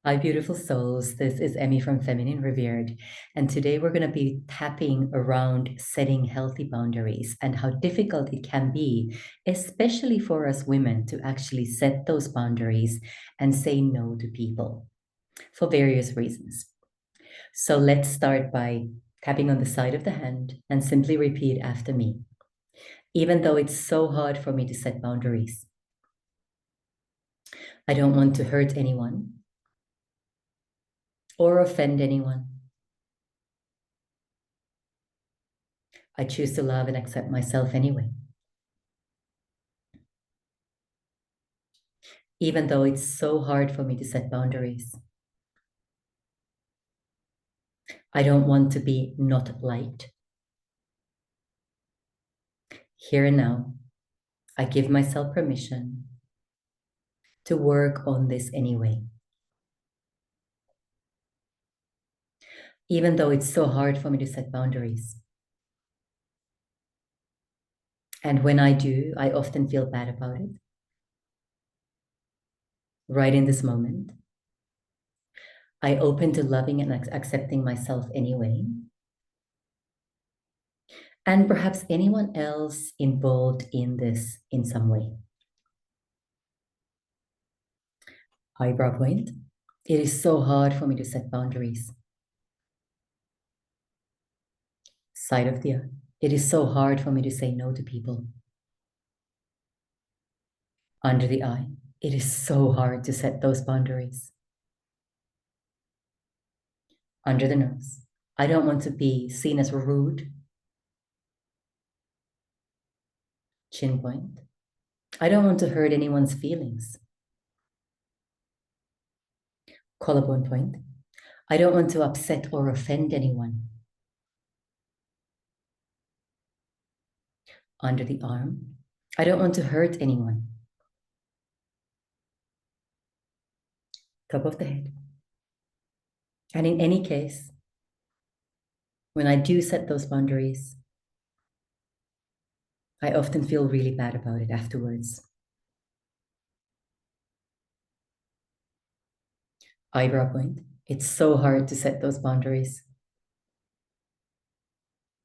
Hi, beautiful souls. This is Emmy from Feminine Revered. And today we're going to be tapping around setting healthy boundaries and how difficult it can be, especially for us women, to actually set those boundaries and say no to people for various reasons. So let's start by tapping on the side of the hand and simply repeat after me. Even though it's so hard for me to set boundaries, I don't want to hurt anyone or offend anyone. I choose to love and accept myself anyway. Even though it's so hard for me to set boundaries, I don't want to be not liked. Here and now, I give myself permission to work on this anyway. Even though it's so hard for me to set boundaries. And when I do, I often feel bad about it. Right in this moment, I open to loving and accepting myself anyway. And perhaps anyone else involved in this in some way. Eyebrow point. It is so hard for me to set boundaries. Side of the eye. It is so hard for me to say no to people. Under the eye. It is so hard to set those boundaries. Under the nose. I don't want to be seen as rude. Chin point. I don't want to hurt anyone's feelings. Collarbone point. I don't want to upset or offend anyone. Under the arm. I don't want to hurt anyone. Top of the head. And in any case, when I do set those boundaries, I often feel really bad about it afterwards. Eyebrow point. It's so hard to set those boundaries.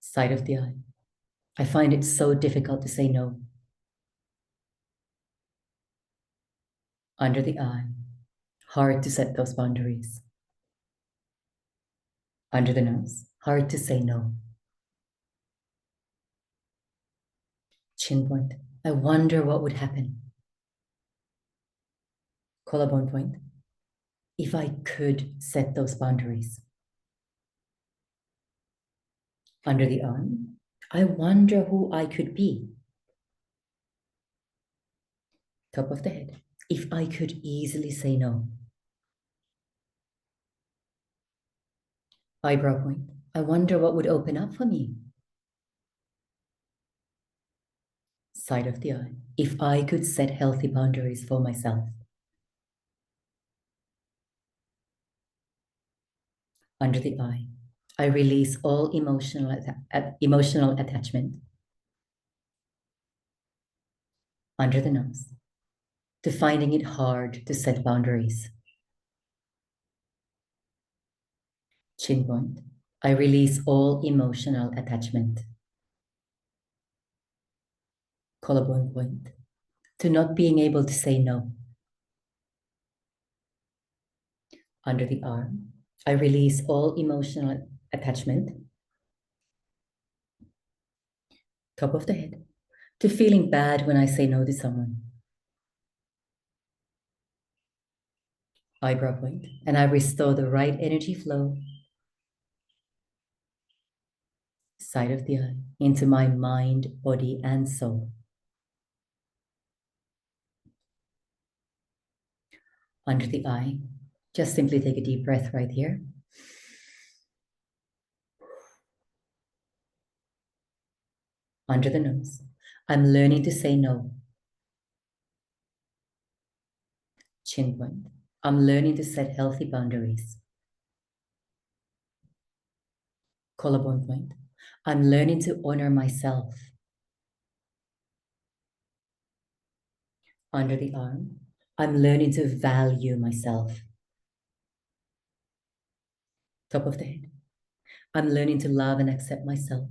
Side of the eye. I find it so difficult to say no. Under the eye. Hard to set those boundaries. Under the nose. Hard to say no. Chin point. I wonder what would happen. Collarbone point. If I could set those boundaries. Under the arm. I wonder who I could be. Top of the head. If I could easily say no. Eyebrow point. I wonder what would open up for me. Side of the eye. If I could set healthy boundaries for myself. Under the eye. I release all emotional attachment. Under the nose. To finding it hard to set boundaries. Chin point. I release all emotional attachment. Collarbone point. To not being able to say no. Under the arm. I release all emotional attachment. Top of the head. To feeling bad when I say no to someone. Eyebrow point. And I restore the right energy flow. Side of the eye. Into my mind, body, and soul. Under the eye. Just simply take a deep breath right here. Under the nose. I'm learning to say no. Chin point. I'm learning to set healthy boundaries. Collarbone point. I'm learning to honor myself. Under the arm. I'm learning to value myself. Top of the head. I'm learning to love and accept myself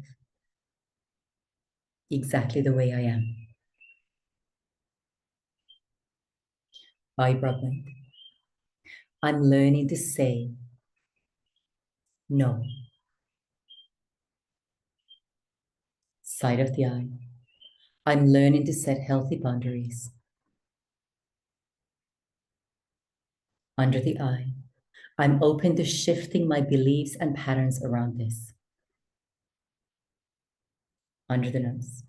exactly the way I am. Eyebrow point. I'm learning to say no. Side of the eye. I'm learning to set healthy boundaries. Under the eye. I'm open to shifting my beliefs and patterns around this. Under the nose.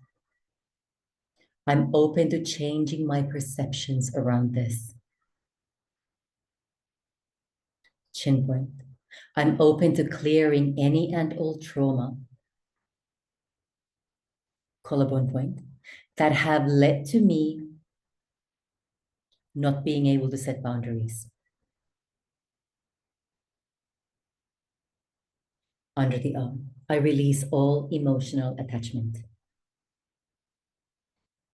I'm open to changing my perceptions around this. Chin point. I'm open to clearing any and all trauma. Collarbone point. That have led to me not being able to set boundaries. Under the arm. I release all emotional attachment.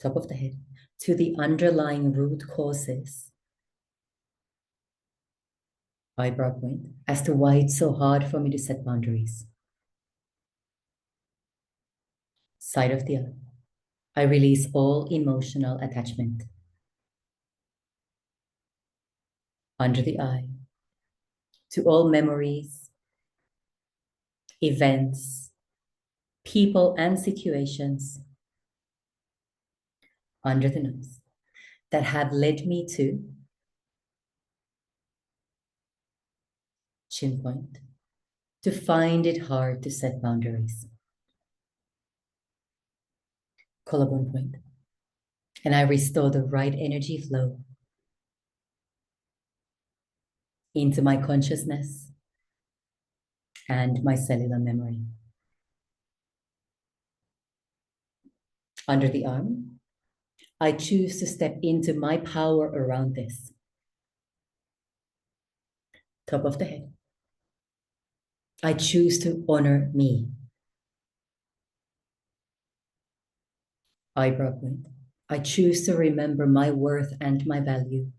Top of the head. To the underlying root causes. Eyebrow point. As to why it's so hard for me to set boundaries. Side of the eye. I release all emotional attachment. Under the eye. To all memories, events, people, and situations. Under the nose. That have led me to. Chin point. To find it hard to set boundaries. Collarbone point. And I restore the right energy flow into my consciousness and my cellular memory. Under the arm, I choose to step into my power around this. Top of the head. I choose to honor me. Eyebrow point. I choose to remember my worth and my value.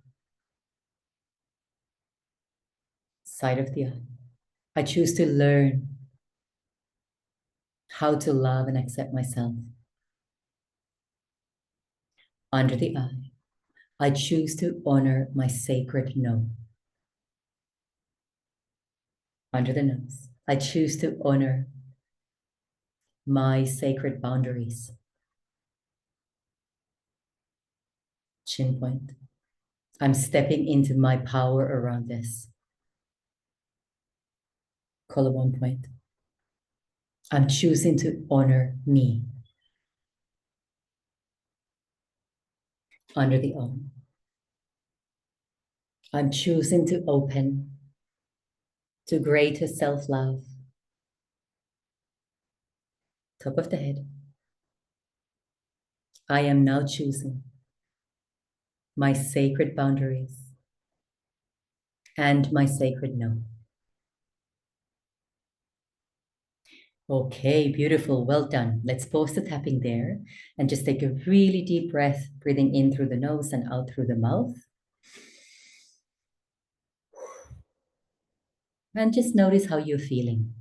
Side of the eye. I choose to learn how to love and accept myself. Under the eye. I choose to honor my sacred no. Under the nose. I choose to honor my sacred boundaries. Chin point. I'm stepping into my power around this. Collarbone point. I'm choosing to honor me. Under the arm. I'm choosing to open to greater self-love. Top of the head. I am now choosing my sacred boundaries and my sacred no. Okay, beautiful. Well done. Let's pause the tapping there and just take a really deep breath, breathing in through the nose and out through the mouth. And just notice how you're feeling.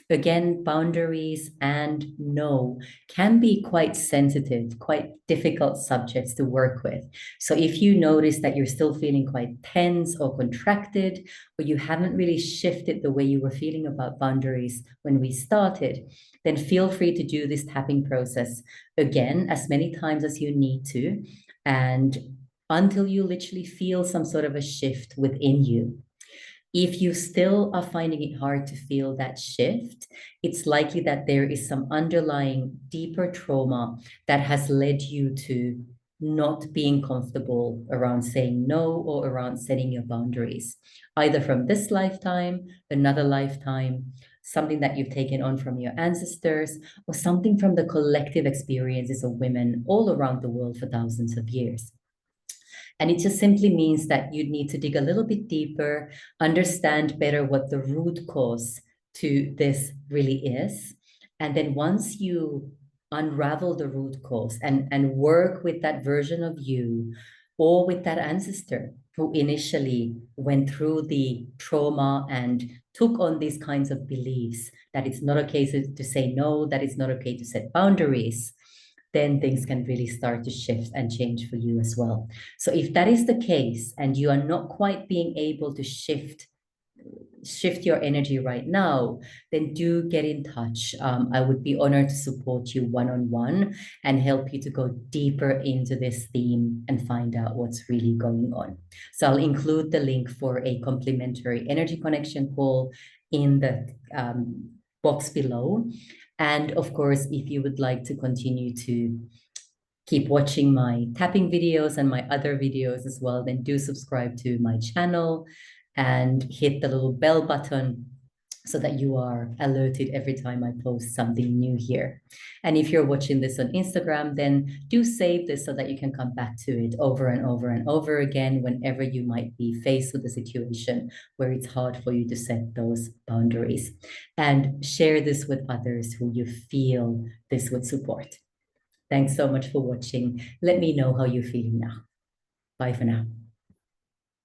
Again, boundaries and no can be quite sensitive, quite difficult subjects to work with. So if you notice that you're still feeling quite tense or contracted, or you haven't really shifted the way you were feeling about boundaries when we started, then feel free to do this tapping process again as many times as you need to, and until you literally feel some sort of a shift within you. If you still are finding it hard to feel that shift, it's likely that there is some underlying deeper trauma that has led you to not being comfortable around saying no or around setting your boundaries, either from this lifetime, another lifetime, something that you've taken on from your ancestors, or something from the collective experiences of women all around the world for thousands of years. And it just simply means that you need to dig a little bit deeper, understand better what the root cause to this really is. And then once you unravel the root cause and work with that version of you or with that ancestor who initially went through the trauma and took on these kinds of beliefs that it's not okay to say no, that it's not okay to set boundaries, then things can really start to shift and change for you as well. So if that is the case and you are not quite being able to shift your energy right now, then do get in touch. I would be honored to support you one-on-one and help you to go deeper into this theme and find out what's really going on. So I'll include the link for a complimentary energy connection call in the box below. And of course, if you would like to continue to keep watching my tapping videos and my other videos as well, then do subscribe to my channel and hit the little bell button so that you are alerted every time I post something new here. And if you're watching this on Instagram, then do save this so that you can come back to it over and over and over again whenever you might be faced with a situation where it's hard for you to set those boundaries. And share this with others who you feel this would support. Thanks so much for watching. Let me know how you're feeling now. Bye for now.